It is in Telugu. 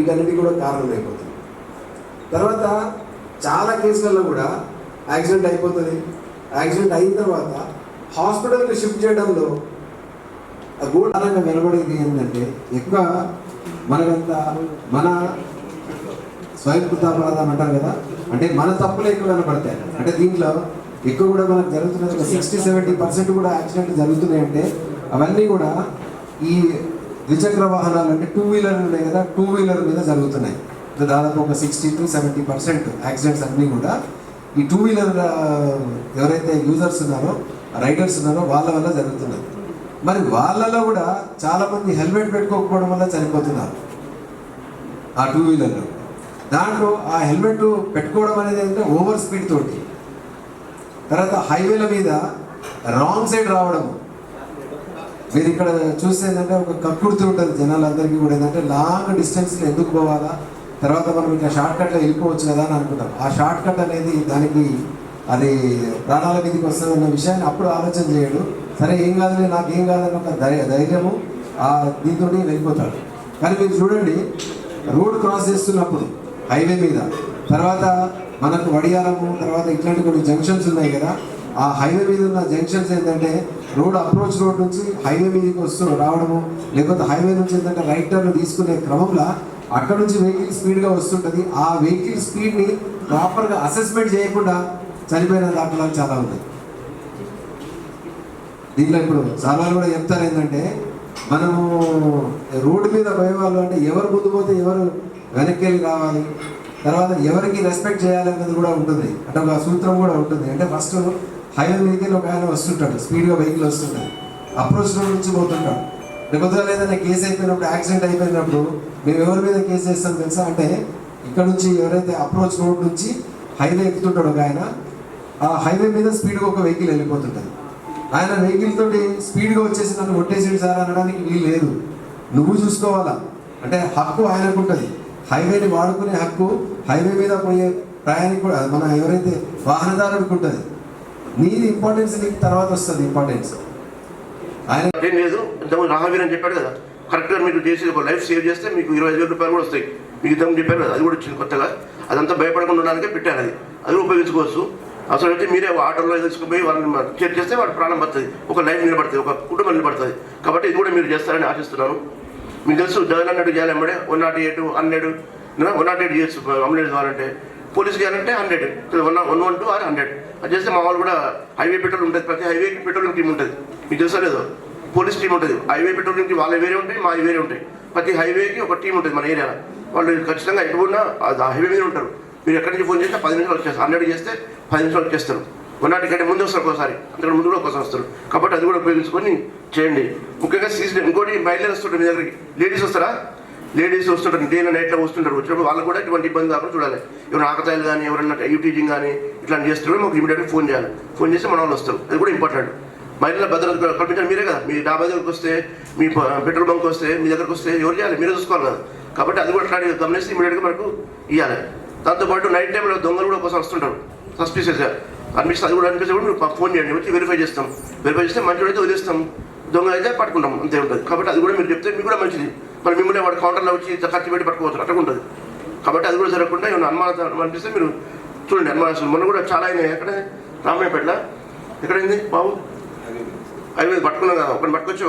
వీటన్నిటి కూడా కారణం అయిపోతుంది. తర్వాత చాలా కేసులలో కూడా యాక్సిడెంట్ అయిపోతుంది. యాక్సిడెంట్ అయిన తర్వాత హాస్పిటల్కి షిఫ్ట్ చేయడంలో గూఢంగా వెలువడేది ఏంటంటే ఎక్కువ మనకంతా మన స్వయంకృతాపరాధం అంటారు కదా, అంటే మన తప్పులు ఎక్కువ కనపడతాయి. అంటే దీంట్లో ఎక్కువ కూడా మనకు జరుగుతున్నది ఒక 60-70% కూడా యాక్సిడెంట్లు జరుగుతున్నాయంటే అవన్నీ కూడా ఈ ద్విచక్ర వాహనాలు అంటే 2 వీలర్ ఉన్నాయి కదా, 2 వీలర్ మీద జరుగుతున్నాయి. దాదాపు ఒక 60-70% యాక్సిడెంట్స్ అన్నీ కూడా ఈ 2 వీలర్ ఎవరైతే యూజర్స్ ఉన్నారో, రైడర్స్ ఉన్నారో వాళ్ళ వల్ల జరుగుతున్నాయి. మరి వాళ్ళలో కూడా చాలామంది హెల్మెట్ పెట్టుకోకపోవడం వల్ల చనిపోతున్నారు ఆ 2 వీలర్లో. దాంట్లో ఆ హెల్మెట్ పెట్టుకోవడం అనేది ఏంటంటే ఓవర్ స్పీడ్ తోటి, తర్వాత హైవేల మీద రాంగ్ సైడ్ రావడము. మీరు ఇక్కడ చూస్తే ఏంటంటే ఒక కక్కుర్తి ఉంటుంది జనాలందరికీ కూడా, ఏంటంటే లాంగ్ డిస్టెన్స్లో ఎందుకు పోవాలా, తర్వాత మనం ఇంకా షార్ట్ కట్లో వెళ్ళిపోవచ్చు కదా అని అనుకుంటాం. ఆ షార్ట్ కట్ అనేది దానికి అది ప్రాణాల మీదకి వస్తుంది అన్న విషయాన్ని అప్పుడు ఆలోచన చేయడు. సరే ఏం కాదులే, నాకేం కాదని ఒక ధైర్యము దీంతో వెళ్ళిపోతాడు. కానీ మీరు చూడండి, రోడ్ క్రాస్ చేస్తున్నప్పుడు హైవే మీద, తర్వాత మనకు వడియాలము, తర్వాత ఇట్లాంటి కొన్ని జంక్షన్స్ ఉన్నాయి కదా, ఆ హైవే మీద ఉన్న జంక్షన్స్ ఏంటంటే రోడ్ అప్రోచ్ రోడ్ నుంచి హైవే మీదకి రావడము, లేకపోతే హైవే నుంచి ఏంటంటే రైట్ టర్న్ తీసుకునే క్రమంలో అక్కడ నుంచి వెహికల్ స్పీడ్గా వస్తుంటుంది. ఆ వెహికల్ స్పీడ్ని ప్రాపర్గా అసెస్మెంట్ చేయకుండా చనిపోయిన దాఖలాలు చాలా ఉన్నాయి. దీంట్లో ఇప్పుడు చాలా కూడా చెప్తారు ఏంటంటే, మనము రోడ్డు మీద పోయేవాళ్ళు అంటే ఎవరు ముందు పోతే ఎవరు వెనక్కి వెళ్ళి రావాలి, తర్వాత ఎవరికి రెస్పెక్ట్ చేయాలి అన్నది కూడా ఉంటుంది. అంటే ఒక సూత్రం కూడా ఉంటుంది. అంటే ఫస్ట్ హైవే మీదకి ఒక ఆయన వస్తుంటాడు, స్పీడ్గా వెహికల్ వస్తుంటాడు, అప్రోచ్ రోడ్ నుంచి పోతుంటాడు. లేకపోతే ఏదైనా కేసు అయిపోయినప్పుడు, యాక్సిడెంట్ అయిపోయినప్పుడు మేము ఎవరి మీద కేసు చేస్తాం తెలుసా అంటే, ఇక్కడ నుంచి ఎవరైతే అప్రోచ్ రోడ్ నుంచి హైవే ఎక్కుతుంటాడు ఒక ఆయన, ఆ హైవే మీద స్పీడ్గా ఒక వెహికల్ వెళ్ళిపోతుంటుంది. ఆయన వెహికల్ తోటి స్పీడ్గా వచ్చేసి నన్ను కొట్టేసిండు సార్ అనడానికి వీలు లేదు. నువ్వు చూసుకోవాలా, అంటే హక్కు ఆయనకు ఉంటుంది. హైవేని వాడుకునే హక్కు హైవే మీద పోయే ప్రయాణికుడు మన ఎవరైతే వాహనదారుడికి ఉంటుంది. నీది ఇంపార్టెన్స్ నీకు తర్వాత వస్తుంది ఇంపార్టెన్స్. ఆయన ఏం లేదు, ఇంతకుముందు రామవీర్ అని చెప్పాడు కదా, కరెక్ట్గా మీరు చేసి ఒక లైఫ్ సేవ్ చేస్తే మీకు 25,000 రూపాయలు కూడా వస్తాయి. మీకు ఇంతకుముందు చెప్పారు కదా, అది కూడా వచ్చింది కొత్తగా. అదంతా భయపడకుండా ఉండడానికే పెట్టాను. అది ఉపయోగించుకోవచ్చు. అసలు అయితే మీరే ఆటోలో తీసుకుపోయి వాళ్ళని కేర్ చేస్తే వాడు ప్రాణం పడుతుంది, ఒక లైఫ్ నిలబడుతుంది, ఒక కుటుంబం నిలబడుతుంది. కాబట్టి ఇది కూడా మీరు చేస్తారని ఆశిస్తున్నాను. మీకు తెలుసు, జగన్ అన్నట్టు చేయాలి ఎంబడే 108, 100, 108 చేయొచ్చు. అంబులెన్స్ కావాలంటే, పోలీస్ చేయాలంటే 100, 112 or 100 అది చేస్తే మా వాళ్ళు కూడా హైవే పెట్రోల్ ఉంటుంది. ప్రతి హైవేకి పెట్రోలింగ్ టీం ఉంటుంది. మీకు తెలుసా లేదో, పోలీస్ టీం ఉంటుంది. హైవే పెట్రోలింగ్ టీం వాళ్ళ వేరే ఉంటాయి, మా వేరే ఉంటాయి. ప్రతి హైవేకి ఒక టీం ఉంటుంది మన ఏరియాలో. వాళ్ళు ఖచ్చితంగా ఎటుకున్నా హైవే మీద ఉంటారు. మీరు ఎక్కడి నుంచి ఫోన్ చేస్తే 10 నిమిషాలు వచ్చేస్తారు. 100 చేస్తే 10 నిమిషాలు వచ్చేస్తారు. 100 కంటే ముందు వస్తారు ఒకసారి, అంతకంటే ముందు కూడా ఒకసారి వస్తారు. కాబట్టి అది కూడా ఉపయోగించుకొని చేయండి. ముఖ్యంగా ఇంకోటి బయలుదేరి వస్తుంటారు మీ దగ్గరికి. లేడీస్ వస్తారా, లేడీస్ వస్తుంటారు, డే నైట్లో వస్తుంటారు. వచ్చినప్పుడు వాళ్ళకు కూడా ఎటువంటి ఇబ్బంది కాకుండా చూడాలి. ఎవరైనా ఆకతాయిలు కానీ ఎవరైనా యూటీజింగ్ కానీ ఇట్లాంటి చేస్తున్నారు, మాకు ఇమీడియట్గా ఫోన్ చేయాలి. ఫోన్ చేస్తే మన వాళ్ళు వస్తారు. అది కూడా ఇంపార్టెంట్. మహిళల భద్రత కల్పించాలి మీరే కదా. మీ డాబా దగ్గరకు వస్తే, మీ పెట్రోల్ బంక్ వస్తే, మీ దగ్గరకు వస్తే ఎవరు చేయాలి, మీరే చూసుకోవాలి కదా. కాబట్టి అది కూడా అట్లాంటి గమనిస్తే ఇమీడియట్గా మనకు ఇవ్వాలి. దాంతోపాటు నైట్ టైంలో దొంగలు కూడా ఒకసారి వస్తుంటారు సస్పిషియస్గా అనిపిస్తుంది. అది కూడా అనిపిస్తే కూడా మీరు ఫోన్ చేయండి, వచ్చి వెరిఫై చేస్తాం. వెరిఫై చేస్తే మంచిగా అయితే వదిలేస్తాం, దొంగ అయితే పట్టుకుంటాం, అంతే ఉంటుంది. కాబట్టి అది కూడా మీరు చెప్తే మీకు కూడా మంచిది. మరి మిమ్మల్ని వాడు కౌంటర్లో వచ్చి ఖర్చు పెట్టి పట్టుకోవచ్చు, అట్లా ఉంటుంది. కాబట్టి అది కూడా జరగకుండా ఏమైనా అనుమానం అనిపిస్తే మీరు చూడండి. అనుమానం మొన్న కూడా చాలా అయినాయి. ఎక్కడ రామయ్యపేటలో ఎక్కడైంది బాబు, అవి పట్టుకున్నాం కదా, ఒకటి పట్టుకొచ్చి